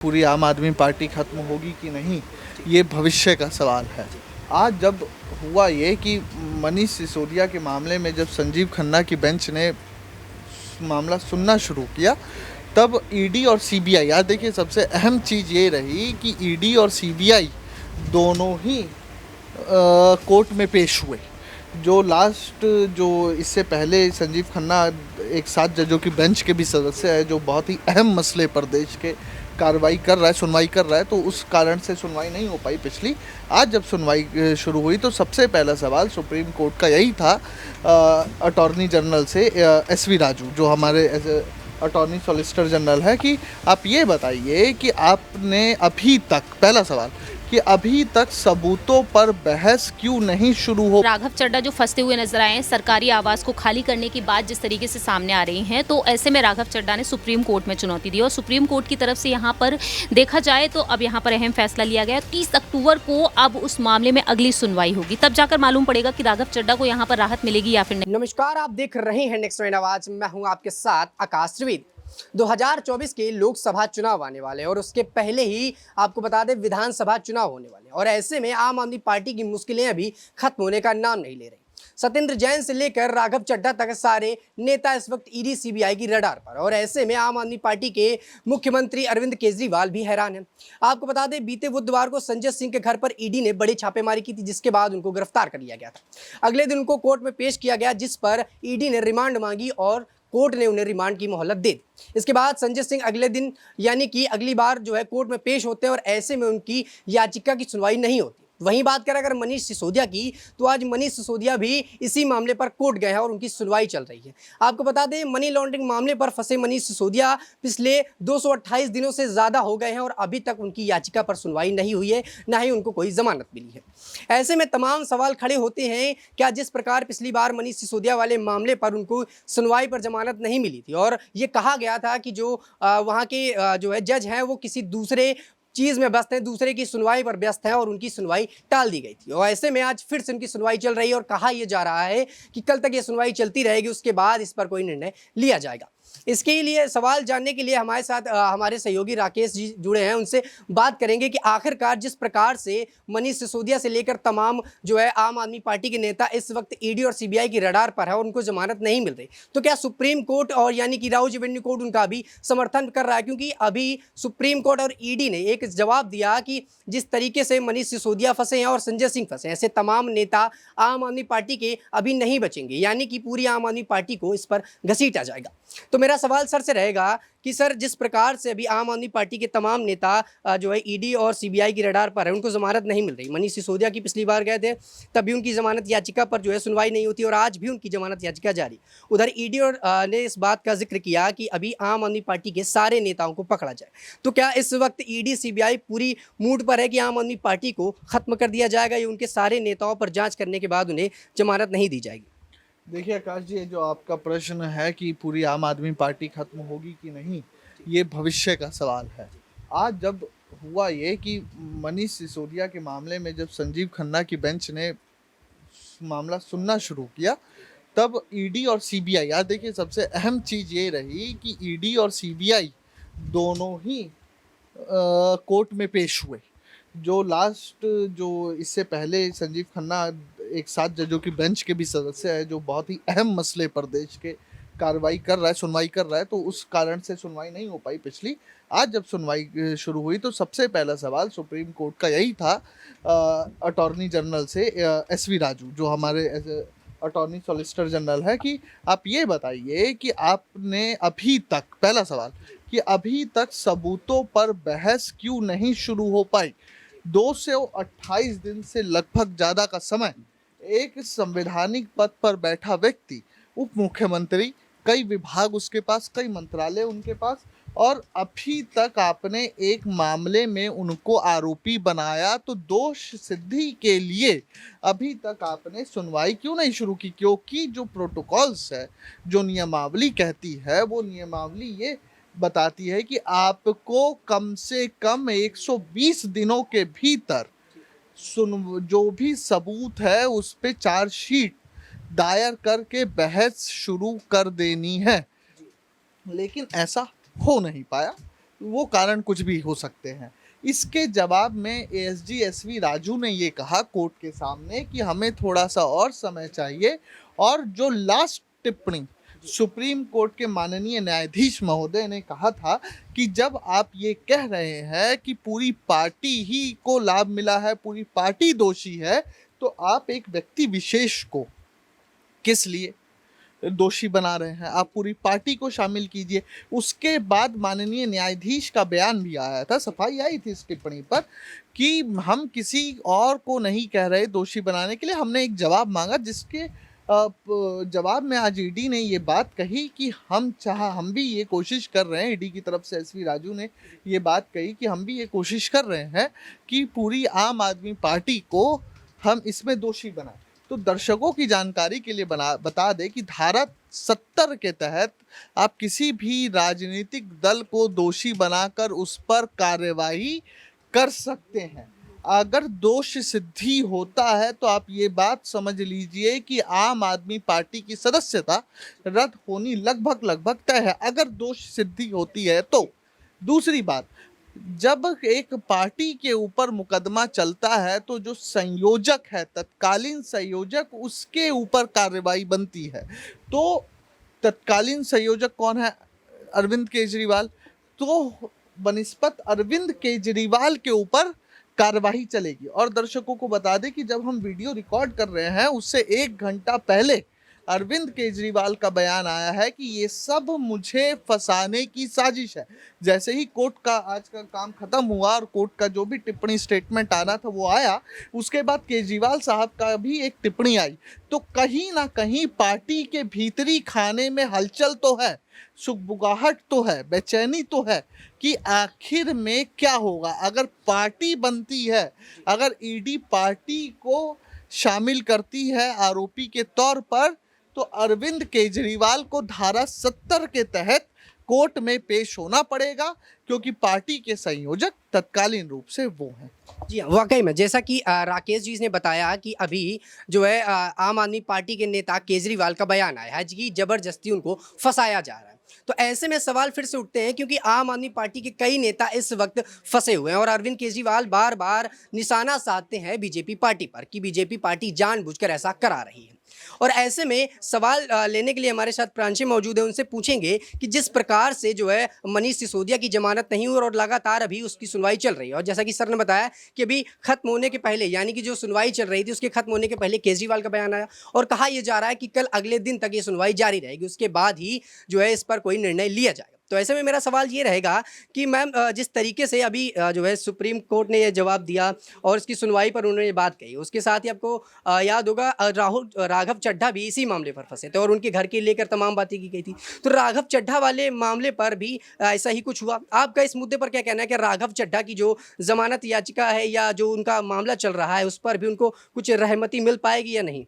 पूरी आम आदमी पार्टी खत्म होगी कि नहीं, ये भविष्य का सवाल है। आज जब हुआ ये कि मनीष सिसोदिया के मामले में जब संजीव खन्ना की बेंच ने मामला सुनना शुरू किया, तब ईडी और सीबीआई, याद देखिए सबसे अहम चीज़ ये रही कि ईडी और सीबीआई दोनों ही कोर्ट में पेश हुए। जो इससे पहले संजीव खन्ना एक 7 जजों की बेंच के भी सदस्य है, जो बहुत ही अहम मसले पर देश के कार्रवाई कर रहा है, सुनवाई कर रहा है, तो उस कारण से सुनवाई नहीं हो पाई पिछली। आज जब सुनवाई शुरू हुई तो सबसे पहला सवाल सुप्रीम कोर्ट का यही था अटॉर्नी जनरल से, एसवी राजू जो हमारे अटॉर्नी सॉलिसिटर जनरल है, कि आप ये बताइए कि आपने अभी तक, पहला सवाल कि अभी तक सबूतों पर बहस क्यों नहीं शुरू हो। राघव चड्ढा जो फंसते हुए नजर आए हैं सरकारी आवास को खाली करने की बात जिस तरीके से सामने आ रही है, तो ऐसे में राघव चड्ढा ने सुप्रीम कोर्ट में चुनौती दी और सुप्रीम कोर्ट की तरफ से यहाँ पर देखा जाए तो अब यहाँ पर अहम फैसला लिया गया। 30 अक्टूबर को अब उस मामले में अगली सुनवाई होगी, तब जाकर मालूम पड़ेगा कि राघव चड्ढा को यहाँ पर राहत मिलेगी या फिर नहीं। नमस्कार, आप देख रहे हैं नेक्स्ट नाइन आवाज। मैं हूं आपके साथ आकाश त्रिवेदी। 2024 के लोकसभा चुनाव आने वाले और उसके पहले ही आपको बता दें विधानसभा चुनाव होने वाले, और ऐसे में आम आदमी पार्टी की मुश्किलें अभी खत्म होने का नाम नहीं ले रही। सत्येंद्र जैन से लेकर राघव चड्ढा तक सारे नेता इस वक्त ईडी सीबीआई की रडार पर, और ऐसे में आम आदमी पार्टी के मुख्यमंत्री अरविंद केजरीवाल भी हैरान हैं। आपको बता दें बीते बुधवार को संजय सिंह के घर पर ईडी ने बड़ी छापेमारी की थी, जिसके बाद उनको गिरफ्तार कर लिया गया था। अगले दिन उनको कोर्ट में पेश किया गया, जिस पर ईडी ने रिमांड मांगी और कोर्ट ने उन्हें रिमांड की मोहलत दे दी। इसके बाद संजय सिंह अगले दिन यानी कि अगली बार जो है कोर्ट में पेश होते हैं और ऐसे में उनकी याचिका की सुनवाई नहीं होती। वहीं बात करें अगर मनीष सिसोदिया की, तो आज मनीष सिसोदिया भी इसी मामले पर कोर्ट गए हैं और उनकी सुनवाई चल रही है। आपको बता दें मनी लॉन्ड्रिंग मामले पर फंसे मनीष सिसोदिया पिछले 228 दिनों से ज़्यादा हो गए हैं और अभी तक उनकी याचिका पर सुनवाई नहीं हुई है, ना ही उनको कोई जमानत मिली है। ऐसे में तमाम सवाल खड़े होते हैं, क्या जिस प्रकार पिछली बार मनीष सिसोदिया वाले मामले पर उनको सुनवाई पर जमानत नहीं मिली थी और ये कहा गया था कि जो वहाँ के जो है जज हैं वो किसी दूसरे चीज़ में व्यस्त हैं, दूसरे की सुनवाई पर व्यस्त हैं और उनकी सुनवाई टाल दी गई थी। और ऐसे में आज फिर से उनकी सुनवाई चल रही है और कहा यह जा रहा है कि कल तक ये सुनवाई चलती रहेगी, उसके बाद इस पर कोई निर्णय लिया जाएगा। इसके लिए सवाल जानने के लिए हमारे साथ हमारे सहयोगी राकेश जी जुड़े हैं। उनसे बात करेंगे कि आखिरकार जिस प्रकार से मनीष सिसोदिया से लेकर तमाम जो है आम आदमी पार्टी के नेता इस वक्त ईडी और सीबीआई की रडार पर है और उनको जमानत नहीं मिल रही, तो क्या सुप्रीम कोर्ट और यानी कि राउज एवेन्यू कोर्ट उनका भी समर्थन कर रहा है? क्योंकि अभी सुप्रीम कोर्ट और ईडी ने एक जवाब दिया कि जिस तरीके से मनीष सिसोदिया फंसे हैं और संजय सिंह फंसे हैं, ऐसे तमाम नेता आम आदमी पार्टी के अभी नहीं बचेंगे, यानी कि पूरी आम आदमी पार्टी को इस पर घसीटा जाएगा। तो मेरा सवाल सर से रहेगा कि सर जिस प्रकार से अभी आम आदमी पार्टी के तमाम नेता जो है ईडी और सीबीआई की रडार पर है, उनको जमानत नहीं मिल रही। मनीष सिसोदिया की पिछली बार गए थे तभी उनकी जमानत याचिका पर जो है सुनवाई नहीं होती और आज भी उनकी जमानत याचिका जारी। उधर ईडी और ने इस बात का जिक्र किया कि अभी आम आदमी पार्टी के सारे नेताओं को पकड़ा जाए। तो क्या इस वक्त ईडी सीबीआई पूरी मूड पर है कि आम आदमी पार्टी को खत्म कर दिया जाएगा या उनके सारे नेताओं पर जाँच करने के बाद उन्हें जमानत नहीं दी जाएगी? देखिए आकाश जी, जो आपका प्रश्न है कि पूरी आम आदमी पार्टी खत्म होगी कि नहीं, ये भविष्य का सवाल है। आज जब हुआ ये कि मनीष सिसोदिया के मामले में जब संजीव खन्ना की बेंच ने मामला सुनना शुरू किया, तब ईडी और सीबीआई, याद देखिए सबसे अहम चीज़ ये रही कि ईडी और सीबीआई दोनों ही कोर्ट में पेश हुए। जो इससे पहले संजीव खन्ना एक 7 जजों की बेंच के भी सदस्य है, जो बहुत ही अहम मसले पर देश के कार्रवाई कर रहा है, सुनवाई कर रहा है, तो उस कारण से सुनवाई नहीं हो पाई पिछली। आज जब सुनवाई शुरू हुई तो सबसे पहला सवाल सुप्रीम कोर्ट का यही था अटॉर्नी जनरल से, एसवी राजू जो हमारे अटॉर्नी सॉलिसिटर जनरल है, कि आप ये बताइए कि आपने अभी तक, पहला सवाल कि अभी तक सबूतों पर बहस क्यों नहीं शुरू हो पाई। 228 दिन से लगभग ज़्यादा का समय एक संवैधानिक पद पर बैठा व्यक्ति, उप मुख्यमंत्री, कई विभाग उसके पास, कई मंत्रालय उनके पास, और अभी तक आपने एक मामले में उनको आरोपी बनाया, तो दोष सिद्धि के लिए अभी तक आपने सुनवाई क्यों नहीं शुरू की? क्योंकि जो प्रोटोकॉल्स है, जो नियमावली कहती है, वो नियमावली ये बताती है कि आपको कम से कम 120 दिनों के भीतर जो भी सबूत है उस पे चार्जशीट दायर करके बहस शुरू कर देनी है। लेकिन ऐसा हो नहीं पाया। वो कारण कुछ भी हो सकते हैं। इसके जवाब में एएसजी एसवी राजू ने ये कहा कोर्ट के सामने कि हमें थोड़ा-सा और समय चाहिए, और जो लास्ट टिप्पणी सुप्रीम कोर्ट के माननीय न्यायाधीश महोदय ने कहा था कि जब आप ये कह रहे हैं कि पूरी पार्टी ही को लाभ मिला है, पूरी पार्टी दोषी है, तो आप एक व्यक्ति विशेष को किस लिए दोषी बना रहे हैं? आप पूरी पार्टी को शामिल कीजिए। उसके बाद माननीय न्यायाधीश का बयान भी आया था, सफाई आई थी इस टिप्पणी पर कि हम किसी और को नहीं कह रहे दोषी बनाने के लिए, हमने एक जवाब मांगा, जिसके जवाब में आज ईडी ने ये बात कही कि हम भी ये कोशिश कर रहे हैं, ईडी की तरफ से एसवी राजू ने ये बात कही कि हम भी ये कोशिश कर रहे हैं कि पूरी आम आदमी पार्टी को हम इसमें दोषी बनाएं। तो दर्शकों की जानकारी के लिए बता दें कि धारा 70 के तहत आप किसी भी राजनीतिक दल को दोषी बनाकर उस पर कार्यवाही कर सकते हैं। अगर दोष सिद्धि होता है तो आप ये बात समझ लीजिए कि आम आदमी पार्टी की सदस्यता रद्द होनी लगभग तय है, अगर दोष सिद्धि होती है तो। दूसरी बात, जब एक पार्टी के ऊपर मुकदमा चलता है तो जो संयोजक है, तत्कालीन संयोजक, उसके ऊपर कार्रवाई बनती है। तो तत्कालीन संयोजक कौन है? अरविंद केजरीवाल। तो बनिस्बत अरविंद केजरीवाल के ऊपर कार्रवाई चलेगी। और दर्शकों को बता दें कि जब हम वीडियो रिकॉर्ड कर रहे हैं उससे 1 घंटा पहले अरविंद केजरीवाल का बयान आया है कि ये सब मुझे फंसाने की साजिश है। जैसे ही कोर्ट का आज का काम खत्म हुआ और कोर्ट का जो भी टिप्पणी स्टेटमेंट आना था वो आया, उसके बाद केजरीवाल साहब का भी एक टिप्पणी आई। तो कहीं ना कहीं पार्टी के भीतरी खाने में हलचल तो है, सुगबुगाहट तो है, बेचैनी तो है कि आखिर में क्या होगा। अगर पार्टी बनती है, अगर ईडी पार्टी को शामिल करती है आरोपी के तौर पर, तो अरविंद केजरीवाल को धारा 70 के तहत कोर्ट में पेश होना पड़ेगा, क्योंकि पार्टी के संयोजक तत्कालीन रूप से वो हैं। जी हाँ, वाकई में जैसा कि राकेश जी ने बताया कि अभी जो है आम आदमी पार्टी के नेता केजरीवाल का बयान आया है कि जबरदस्ती उनको फंसाया जा रहा है। तो ऐसे में सवाल फिर से उठते हैं, क्योंकि आम आदमी पार्टी के कई नेता इस वक्त फंसे हुए हैं और अरविंद केजरीवाल बार बार निशाना साधते हैं बीजेपी पार्टी पर कि बीजेपी पार्टी जानबूझकर ऐसा करा रही है। और ऐसे में सवाल लेने के लिए हमारे साथ प्रांशु मौजूद है, उनसे पूछेंगे कि जिस प्रकार से जो है मनीष सिसोदिया की जमानत नहीं हुई और लगातार अभी उसकी सुनवाई चल रही है, और जैसा कि सर ने बताया कि अभी खत्म होने के पहले, यानी कि जो सुनवाई चल रही थी उसके खत्म होने के पहले केजरीवाल का बयान आया और कहा यह जा रहा है कि कल अगले दिन तक ये सुनवाई जारी रहेगी, उसके बाद ही जो है इस पर कोई निर्णय लिया जाएगा। तो ऐसे में मेरा सवाल ये रहेगा कि मैम, जिस तरीके से अभी जो है सुप्रीम कोर्ट ने ये जवाब दिया और इसकी सुनवाई पर उन्होंने ये बात कही, उसके साथ ही आपको याद होगा राघव चड्ढा भी इसी मामले पर फंसे थे और उनके घर के लेकर तमाम बातें की गई थी। तो राघव चड्ढा वाले मामले पर भी ऐसा ही कुछ हुआ। आपका इस मुद्दे पर क्या कहना है कि राघव चड्ढा की जो जमानत याचिका है या जो उनका मामला चल रहा है उस पर भी उनको कुछ रहमती मिल पाएगी या नहीं?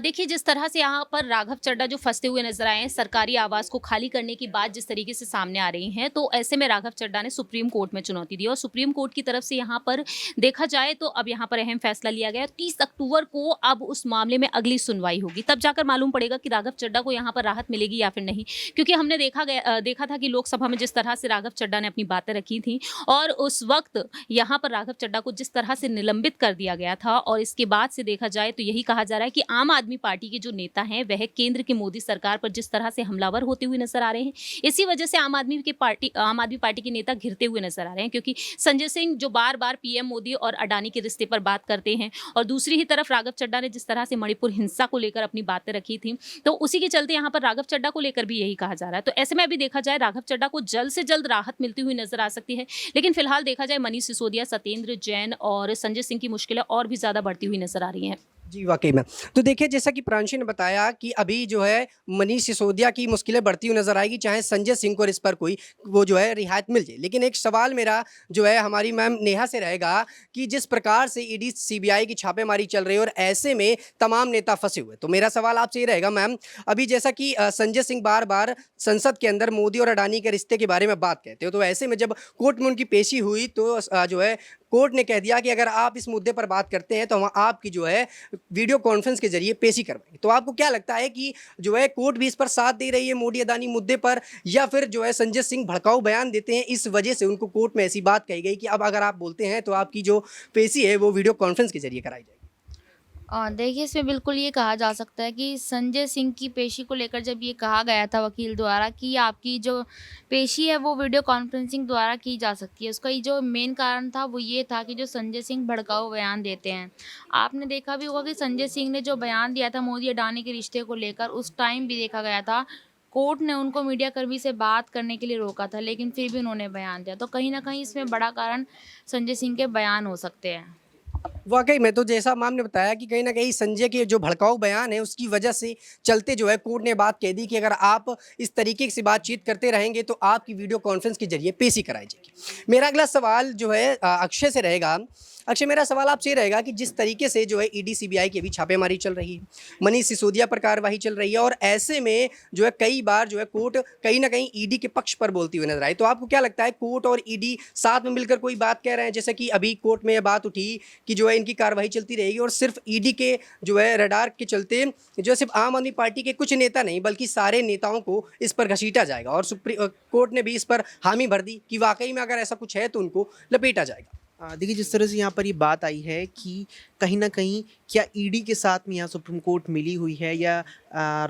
देखिए, जिस तरह से यहाँ पर राघव चड्ढा जो फंसते हुए नजर आए हैं, सरकारी आवास को खाली करने की बात जिस तरीके से सामने आ रही है, तो ऐसे में राघव चड्ढा ने सुप्रीम कोर्ट में चुनौती दी और सुप्रीम कोर्ट की तरफ से यहाँ पर देखा जाए तो अब यहाँ पर अहम फैसला लिया गया। 30 अक्टूबर को अब उस मामले में अगली सुनवाई होगी, तब जाकर मालूम पड़ेगा कि राघव चड्ढा को यहाँ पर राहत मिलेगी या फिर नहीं। क्योंकि हमने देखा था कि लोकसभा में जिस तरह से राघव चड्ढा ने अपनी बातें रखी थी और उस वक्त यहाँ पर राघव चड्ढा को जिस तरह से निलंबित कर दिया गया था, और इसके बाद से देखा जाए तो यही कहा जा रहा है कि आम आदमी पार्टी के जो नेता हैं वह केंद्र की मोदी सरकार पर जिस तरह से हमलावर होते हुए नजर आ रहे हैं, इसी वजह से आम आदमी पार्टी के नेता घिरते हुए नजर आ रहे हैं। क्योंकि संजय सिंह जो बार बार पीएम मोदी और अडानी के रिश्ते पर बात करते हैं, और दूसरी ही तरफ राघव चड्ढा ने जिस तरह से मणिपुर हिंसा को लेकर अपनी बातें रखी थी, तो उसी के चलते यहाँ पर राघव चड्ढा को लेकर भी यही कहा जा रहा है। तो ऐसे में अभी देखा जाए राघव चड्ढा को जल्द से जल्द राहत मिलती हुई नजर आ सकती है, लेकिन फिलहाल देखा जाए मनीष सिसोदिया, सत्येंद्र जैन और संजय सिंह की मुश्किलें और भी ज्यादा बढ़ती हुई नजर आ रही हैं। जी वाकई में। तो देखिए, जैसा कि प्रांशु ने बताया कि अभी जो है मनीष सिसोदिया की मुश्किलें बढ़ती हुई नजर आएगी, चाहे संजय सिंह को इस पर कोई वो जो है रियायत मिल जाए। लेकिन एक सवाल मेरा जो है हमारी मैम नेहा से रहेगा कि जिस प्रकार से ईडी सीबीआई की छापेमारी चल रही है और ऐसे में तमाम नेता फंसे हुए, तो मेरा सवाल आपसे ये रहेगा मैम, अभी जैसा कि संजय सिंह बार बार संसद के अंदर मोदी और अडानी के रिश्ते के बारे में बात कहते हो, तो ऐसे में जब कोर्ट में उनकी पेशी हुई तो जो है कोर्ट ने कह दिया कि अगर आप इस मुद्दे पर बात करते हैं तो हम आपकी जो है वीडियो कॉन्फ्रेंस के जरिए पेशी करवाएंगे। तो आपको क्या लगता है कि जो है कोर्ट भी इस पर साथ दे रही है मोदी अदानी मुद्दे पर, या फिर जो है संजय सिंह भड़काऊ बयान देते हैं इस वजह से उनको कोर्ट में ऐसी बात कही गई कि अब अगर आप बोलते हैं तो आपकी जो पेशी है वो वीडियो कॉन्फ्रेंस के जरिए कराई जाएगी? देखिए, इसमें बिल्कुल ये कहा जा सकता है कि संजय सिंह की पेशी को लेकर जब ये कहा गया था वकील द्वारा कि आपकी जो पेशी है वो वीडियो कॉन्फ्रेंसिंग द्वारा की जा सकती है, उसका ये जो मेन कारण था वो ये था कि जो संजय सिंह भड़काऊ बयान देते हैं। आपने देखा भी होगा कि संजय सिंह ने जो बयान दिया था मोदी अडानी के रिश्ते को लेकर, उस टाइम भी देखा गया था कोर्ट ने उनको मीडिया कर्मी से बात करने के लिए रोका था, लेकिन फिर भी उन्होंने बयान दिया। तो कहीं न कहीं इसमें बड़ा कारण संजय सिंह के बयान हो सकते हैं। वाकई में तो जैसा मैम ने बताया कि कहीं ना कहीं संजय के जो भड़काऊ बयान है उसकी वजह से चलते जो है कोर्ट ने बात कह दी कि अगर आप इस तरीके से बातचीत करते रहेंगे तो आपकी वीडियो कॉन्फ्रेंस के जरिए पेशी कराई जाएगी। मेरा अगला सवाल जो है अक्षय से रहेगा। अक्षय, मेरा सवाल आपसे ये रहेगा कि जिस तरीके से जो है ईडी सीबीआई की भी छापेमारी चल रही है, मनीष सिसोदिया पर कार्रवाई चल रही है, और ऐसे में जो है कई बार जो है कोर्ट कहीं ना कहीं ईडी के पक्ष पर बोलती हुई नजर आई, तो आपको क्या लगता है कोर्ट और ईडी साथ में मिलकर कोई बात कह रहे हैं? जैसे कि अभी कोर्ट में यह बात उठी कि जो है इनकी कार्रवाई चलती रहेगी और सिर्फ ईडी के जो है रडार के चलते जो है सिर्फ आम आदमी पार्टी के कुछ नेता नहीं बल्कि सारे नेताओं को इस पर घसीटा जाएगा, और सुप्रीम कोर्ट ने भी इस पर हामी भर दी कि वाकई में अगर ऐसा कुछ है तो उनको लपेटा जाएगा। देखिए, जिस तरह से यहाँ पर ये बात आई है कि कहीं ना कहीं क्या ईडी के साथ में यहाँ सुप्रीम कोर्ट मिली हुई है या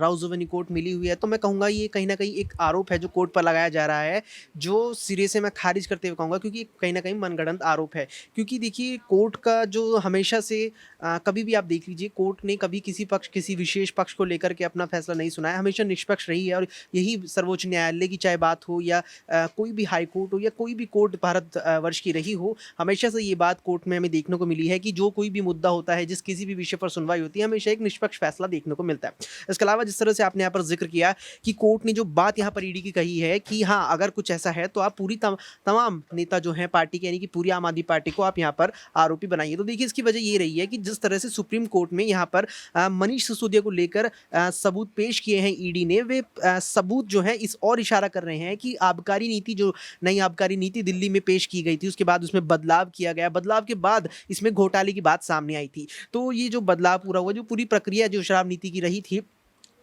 राउज़ोवनी कोर्ट मिली हुई है, तो मैं कहूँगा ये कहीं ना कहीं एक आरोप है जो कोर्ट पर लगाया जा रहा है, जो सिरे से मैं खारिज करते हुए कहूँगा, क्योंकि कहीं ना कहीं मनगढ़ंत आरोप है। क्योंकि देखिए, कोर्ट का जो हमेशा से कभी भी आप देख लीजिए, कोर्ट ने कभी किसी विशेष पक्ष को लेकर के अपना फैसला नहीं सुनाया, हमेशा निष्पक्ष रही है। और यही सर्वोच्च न्यायालय की चाहे बात हो या कोई भी हाई कोर्ट हो या कोई भी कोर्ट भारत वर्ष की रही हो, हमेशा से ये बात कोर्ट में हमें देखने को मिली है कि जो कोई भी मुद्दा होता है, जिस किसी भी विषय पर सुनवाई होती है, हमेशा एक निष्पक्ष फैसला देखने को मिलता है। इसके अलावा जिस तरह से आपने यहाँ पर जिक्र किया कि कोर्ट ने जो बात यहाँ पर ईडी की कही है कि हाँ, अगर कुछ ऐसा है तो आप पूरी तमाम नेता जो हैं पार्टी के, यानी कि पूरी आम आदमी पार्टी को आप यहाँ पर आरोपी बनाइए। तो देखिए, इसकी वजह ये रही है कि जिस तरह से सुप्रीम कोर्ट में यहाँ पर मनीष सिसोदिया को लेकर सबूत पेश किए हैं ईडी ने, वे सबूत जो है इस और इशारा कर रहे हैं कि आबकारी नीति, जो नई आबकारी नीति दिल्ली में पेश की गई थी, उसके बाद उसमें बदलाव किया गया, बदलाव के बाद इसमें घोटाले की बात सामने आई थी। तो ये जो बदलाव पूरा हुआ, जो पूरी प्रक्रिया जो शराब नीति की रही थी,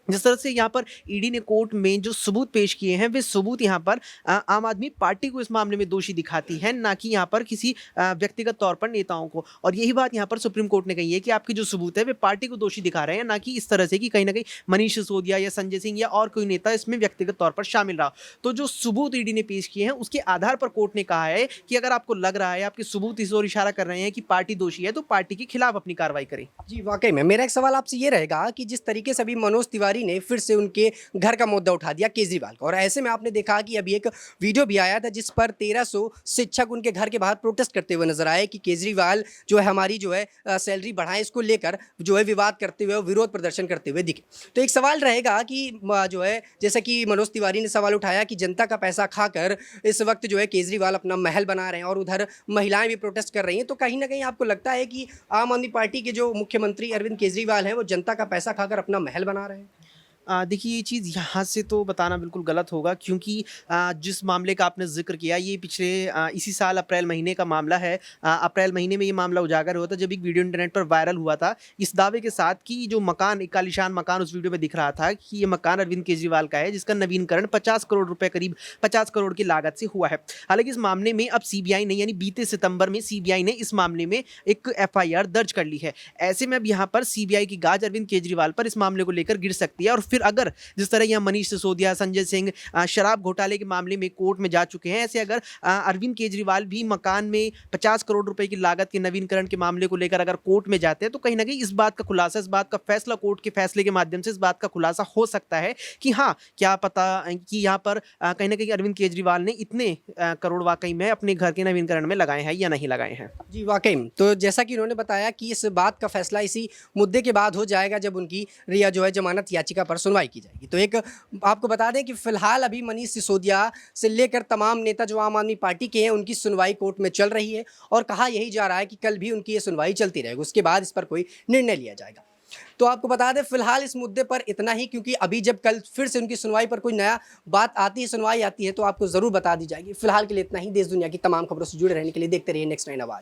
जिस तरह से यहाँ पर ईडी ने कोर्ट में जो सबूत पेश किए हैं, वे सबूत यहाँ पर आम आदमी पार्टी को इस मामले में दोषी दिखाती है, ना कि यहाँ पर किसी व्यक्तिगत तौर पर नेताओं को। और यही बात यहाँ पर सुप्रीम कोर्ट ने कही है कि आपके जो सबूत है वे पार्टी को दोषी दिखा रहे हैं, ना कि इस तरह से कि कहीं ना कहीं मनीष सिसोदिया या संजय सिंह या और कोई नेता इसमें व्यक्तिगत तौर पर शामिल रहा। तो जो सबूत ईडी ने पेश किए हैं उसके आधार पर कोर्ट ने कहा है कि अगर आपको लग रहा है, आपके सबूत इस ओर इशारा कर रहे हैं कि पार्टी दोषी है, तो पार्टी के खिलाफ अपनी कार्रवाई करें। जी, वाकई में मेरा एक सवाल आपसे ये रहेगा कि जिस तरीके से अभी मनोज तिवारी ने फिर से के घर का मुद्दा उठा दिया केजरीवाल का, और ऐसे में आपने देखा कि अभी एक वीडियो भी आया था जिस पर 1300 शिक्षक उनके घर के बाहर प्रोटेस्ट करते हुए नजर आए कि केजरीवाल जो है हमारी जो है सैलरी बढ़ाएं, इसको लेकर जो है विवाद करते हुए, विरोध प्रदर्शन करते हुए दिखे। तो एक सवाल रहेगा कि जो है जैसा कि मनोज तिवारी ने सवाल उठाया कि जनता का पैसा खाकर इस वक्त जो है केजरीवाल अपना महल बना रहे हैं और उधर महिलाएं भी प्रोटेस्ट कर रही हैं, तो कहीं ना कहीं आपको लगता है कि आम आदमी पार्टी के जो मुख्यमंत्री अरविंद केजरीवाल हैं वो जनता का पैसा खाकर अपना महल बना रहे हैं? देखिए, ये चीज़ यहाँ से तो बताना बिल्कुल गलत होगा, क्योंकि जिस मामले का आपने जिक्र किया, ये पिछले इसी साल अप्रैल महीने का मामला है। अप्रैल महीने में ये मामला उजागर हुआ था जब एक वीडियो इंटरनेट पर वायरल हुआ था इस दावे के साथ कि जो मकान, एक आलीशान मकान उस वीडियो में दिख रहा था कि ये मकान अरविंद केजरीवाल का है, जिसका नवीनीकरण 50 करोड़ रुपए, करीब 50 करोड़ की लागत से हुआ है। हालांकि इस मामले में अब सीबीआई ने, यानी बीते सितंबर में सीबीआई ने इस मामले में एक एफआईआर दर्ज कर ली है। ऐसे में अब यहाँ पर सीबीआई की गाज अरविंद केजरीवाल पर इस मामले को लेकर गिर सकती है। और फिर अगर जिस तरह यहाँ मनीष सिसोदिया, संजय सिंह शराब घोटाले के मामले में कोर्ट में जा चुके हैं, ऐसे अगर अरविंद केजरीवाल भी मकान में 50 करोड़ रुपए की लागत के नवीनीकरण के मामले को लेकर अगर कोर्ट में जाते हैं, तो कहीं ना कहीं इस बात का खुलासा, इस बात का फैसला, कोर्ट के फैसले के माध्यम से इस बात का खुलासा हो सकता है कि हाँ, क्या पता कि यहाँ पर कहीं ना कहीं अरविंद केजरीवाल ने इतने करोड़ वाकई में अपने घर के नवीनीकरण में लगाए हैं या नहीं लगाए हैं। जी, वाकई में तो जैसा कि उन्होंने बताया कि इस बात का फैसला इसी मुद्दे के बाद हो जाएगा जब उनकी रिया जो है जमानत याचिका पर सुनवाई की जाएगी। तो एक आपको बता दें कि फिलहाल अभी मनीष सिसोदिया से लेकर तमाम नेता जो आम आदमी पार्टी के हैं उनकी सुनवाई कोर्ट में चल रही है, और कहा यही जा रहा है कि कल भी उनकी ये सुनवाई चलती रहेगी, उसके बाद इस पर कोई निर्णय लिया जाएगा। तो आपको बता दें फिलहाल इस मुद्दे पर इतना ही, क्योंकि अभी जब कल फिर से उनकी सुनवाई पर कोई नया बात आती है, सुनवाई आती है, तो आपको जरूर बता दी जाएगी। फिलहाल के लिए इतना ही। देश दुनिया की तमाम खबरों से जुड़े रहने के लिए देखते रहिए नेक्स्ट 9 आवाज।